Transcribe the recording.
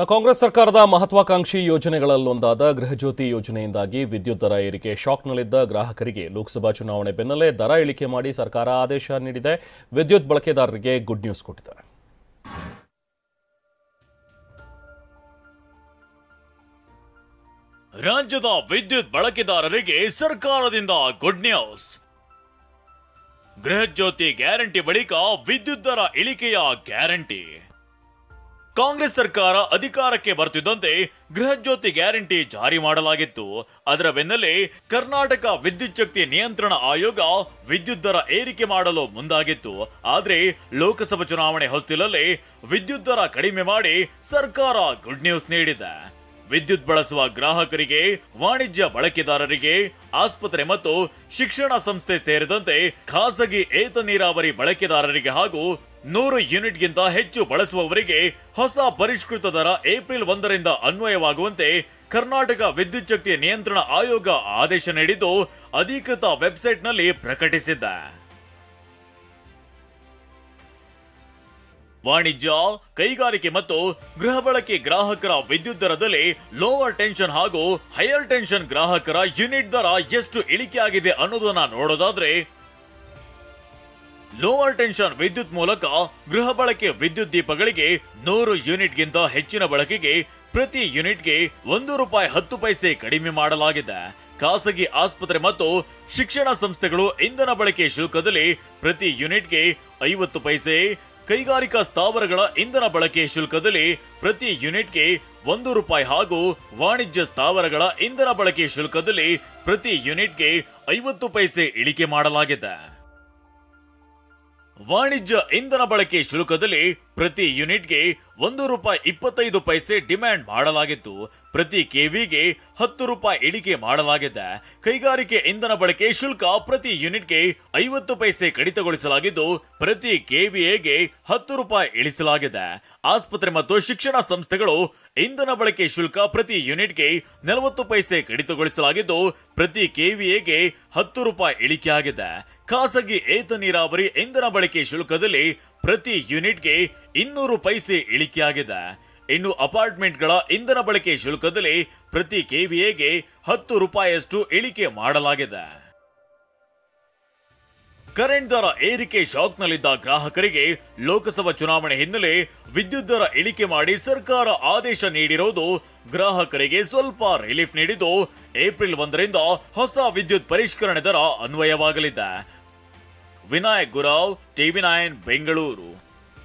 ಕಾಂಗ್ರೆಸ್ ಸರ್ಕಾರದ ಮಹತ್ವಾಕಾಂಕ್ಷಿ ಯೋಜನೆಗಳಲ್ಲೊಂದಾದ ಗೃಹಜ್ಯೋತಿ ಯೋಜನೆಯಿಂದಾಗಿ ವಿದ್ಯುತ್ ದರ ಏರಿಕೆ ಶಾಕ್ನಲ್ಲಿದ್ದ ಗ್ರಾಹಕರಿಗೆ ಲೋಕಸಭಾ ಚುನಾವಣೆ ಬೆನ್ನಲ್ಲೇ ದರ ಇಳಿಕೆ ಮಾಡಿ ಸರ್ಕಾರ ಆದೇಶ ನೀಡಿದೆ. ವಿದ್ಯುತ್ ಬಳಕೆದಾರರಿಗೆ ಗುಡ್ ನ್ಯೂಸ್ ಕೊಟ್ಟಿದೆ. ರಾಜ್ಯದ ವಿದ್ಯುತ್ ಬಳಕೆದಾರರಿಗೆ ಸರ್ಕಾರದಿಂದ ಗುಡ್ ನ್ಯೂಸ್. ಗೃಹಜ್ಯೋತಿ ಗ್ಯಾರಂಟಿ ಬಳಿಕ ವಿದ್ಯುತ್ ದರ ಇಳಿಕೆಯ ಗ್ಯಾರಂಟಿ. ಕಾಂಗ್ರೆಸ್ ಸರ್ಕಾರ ಅಧಿಕಾರಕ್ಕೆ ಬರ್ತಿದ್ದಂತೆ ಗೃಹಜ್ಯೋತಿ ಗ್ಯಾರಂಟಿ ಜಾರಿ ಮಾಡಲಾಗಿತ್ತು. ಅದರ ಬೆನ್ನಲ್ಲೇ ಕರ್ನಾಟಕ ವಿದ್ಯುತ್ ಶಕ್ತಿ ನಿಯಂತ್ರಣ ಆಯೋಗ ವಿದ್ಯುತ್ ದರ ಏರಿಕೆ ಮಾಡಲು ಮುಂದಾಗಿತ್ತು. ಆದ್ರೆ ಲೋಕಸಭಾ ಚುನಾವಣೆ ಹೊಸ್ತಿಲಲ್ಲಿ ವಿದ್ಯುತ್ ದರ ಕಡಿಮೆ ಮಾಡಿ ಸರ್ಕಾರ ಗುಡ್ ನ್ಯೂಸ್ ನೀಡಿದೆ. ವಿದ್ಯುತ್ ಬಳಸುವ ಗ್ರಾಹಕರಿಗೆ, ವಾಣಿಜ್ಯ ಬಳಕೆದಾರರಿಗೆ, ಆಸ್ಪತ್ರೆ ಮತ್ತು ಶಿಕ್ಷಣ ಸಂಸ್ಥೆ ಸೇರಿದಂತೆ ಖಾಸಗಿ ಏತ ನೀರಾವರಿ ಬಳಕೆದಾರರಿಗೆ ಹಾಗೂ 100 ಯೂನಿಟ್ಗಿಂತ ಹೆಚ್ಚು ಬಳಸುವವರಿಗೆ ಹೊಸ ಪರಿಷ್ಕೃತ ದರ ಏಪ್ರಿಲ್ 1ರಿಂದ ಅನ್ವಯವಾಗುವಂತೆ ಕರ್ನಾಟಕ ವಿದ್ಯುತ್ ಶಕ್ತಿ ನಿಯಂತ್ರಣ ಆಯೋಗ ಆದೇಶ ನೀಡಿದ್ದು ಅಧಿಕೃತ ವೆಬ್ಸೈಟ್ನಲ್ಲಿ ಪ್ರಕಟಿಸಿದೆ. ವಾಣಿಜ್ಯ, ಕೈಗಾರಿಕೆ ಮತ್ತು ಗೃಹ ಬಳಕೆ ಗ್ರಾಹಕರ ವಿದ್ಯುತ್ ದರದಲ್ಲಿ ಲೋವರ್ ಟೆನ್ಷನ್ ಹಾಗೂ ಹೈಯರ್ ಟೆನ್ಷನ್ ಗ್ರಾಹಕರ ಯೂನಿಟ್ ದರ ಎಷ್ಟು ಇಳಿಕೆಯಾಗಿದೆ ಅನ್ನೋದನ್ನ ನೋಡೋದಾದ್ರೆ, ಲೋವರ್ ಟೆನ್ಷನ್ ವಿದ್ಯುತ್ ಮೂಲಕ ಗೃಹ ಬಳಕೆ ವಿದ್ಯುತ್ ದೀಪಗಳಿಗೆ 100 ಯೂನಿಟ್ಗಿಂತ ಹೆಚ್ಚಿನ ಬಳಕೆಗೆ ಪ್ರತಿ ಯೂನಿಟ್ಗೆ ₹1.10 ಕಡಿಮೆ ಮಾಡಲಾಗಿದೆ. ಖಾಸಗಿ ಆಸ್ಪತ್ರೆ ಮತ್ತು ಶಿಕ್ಷಣ ಸಂಸ್ಥೆಗಳು ಇಂಧನ ಬಳಕೆ ಶುಲ್ಕದಲ್ಲಿ ಪ್ರತಿ ಯೂನಿಟ್ಗೆ 50 ಪೈಸೆ, ಕೈಗಾರಿಕಾ ಸ್ಥಾವರಗಳ ಇಂಧನ ಬಳಕೆ ಶುಲ್ಕದಲ್ಲಿ ಪ್ರತಿ ಯೂನಿಟ್ಗೆ ₹1 ಹಾಗೂ ವಾಣಿಜ್ಯ ಸ್ಥಾವರಗಳ ಇಂಧನ ಬಳಕೆ ಶುಲ್ಕದಲ್ಲಿ ಪ್ರತಿ ಯೂನಿಟ್ಗೆ 50 ಪೈಸೆ ಇಳಿಕೆ ಮಾಡಲಾಗಿದೆ. ವಾಣಿಜ್ಯ ಇಂಧನ ಬಳಕೆ ಶುಲ್ಕದಲ್ಲಿ ಪ್ರತಿ ಯೂನಿಟ್ಗೆ ₹1.25 ಡಿಮ್ಯಾಂಡ್ ಮಾಡಲಾಗಿತ್ತು. ಪ್ರತಿ ಕೆವಿಗೆ ₹10 ಇಳಿಕೆ ಮಾಡಲಾಗಿದೆ. ಕೈಗಾರಿಕೆ ಇಂಧನ ಬಳಕೆ ಶುಲ್ಕ ಪ್ರತಿ ಯೂನಿಟ್ಗೆ 50 ಪೈಸೆ ಕಡಿತಗೊಳಿಸಲಾಗಿದ್ದು ಪ್ರತಿ ಕೆವಿಎಗೆ ₹10 ಇಳಿಸಲಾಗಿದೆ. ಆಸ್ಪತ್ರೆ ಮತ್ತು ಶಿಕ್ಷಣ ಸಂಸ್ಥೆಗಳು ಇಂಧನ ಬಳಕೆ ಶುಲ್ಕ ಪ್ರತಿ ಯೂನಿಟ್ಗೆ 40 ಪೈಸೆ ಕಡಿತಗೊಳಿಸಲಾಗಿದ್ದು ಪ್ರತಿ ಕೆವಿಎಗೆ ₹10 ಇಳಿಕೆಯಾಗಿದೆ. ಖಾಸಗಿ ಏತ ನೀರಾವರಿ ಇಂಧನ ಬಳಕೆ ಶುಲ್ಕದಲ್ಲಿ ಪ್ರತಿ ಯೂನಿಟ್ಗೆ 200 ಪೈಸೆ ಇಳಿಕೆಯಾಗಿದೆ. ಇನ್ನು ಅಪಾರ್ಟ್ಮೆಂಟ್ಗಳ ಇಂಧನ ಬಳಕೆ ಶುಲ್ಕದಲ್ಲಿ ಪ್ರತಿ ಕೆವಿಎಗೆ ₹10 ಇಳಿಕೆ ಮಾಡಲಾಗಿದೆ. ಕರೆಂಟ್ ದರ ಏರಿಕೆ ಶಾಕ್ನಲ್ಲಿದ್ದ ಗ್ರಾಹಕರಿಗೆ ಲೋಕಸಭಾ ಚುನಾವಣೆ ಹಿನ್ನೆಲೆ ವಿದ್ಯುತ್ ದರ ಇಳಿಕೆ ಮಾಡಿ ಸರ್ಕಾರ ಆದೇಶ ನೀಡಿರೋದು ಗ್ರಾಹಕರಿಗೆ ಸ್ವಲ್ಪ ರಿಲೀಫ್ ನೀಡಿದ್ದು ಏಪ್ರಿಲ್ 1ರಿಂದ ಹೊಸ ವಿದ್ಯುತ್ ಪರಿಷ್ಕರಣೆ ದರ ಅನ್ವಯವಾಗಲಿದೆ. ವಿನಾಯಕ್ ಗುರಾವ್, TV9 ಬೆಂಗಳೂರು.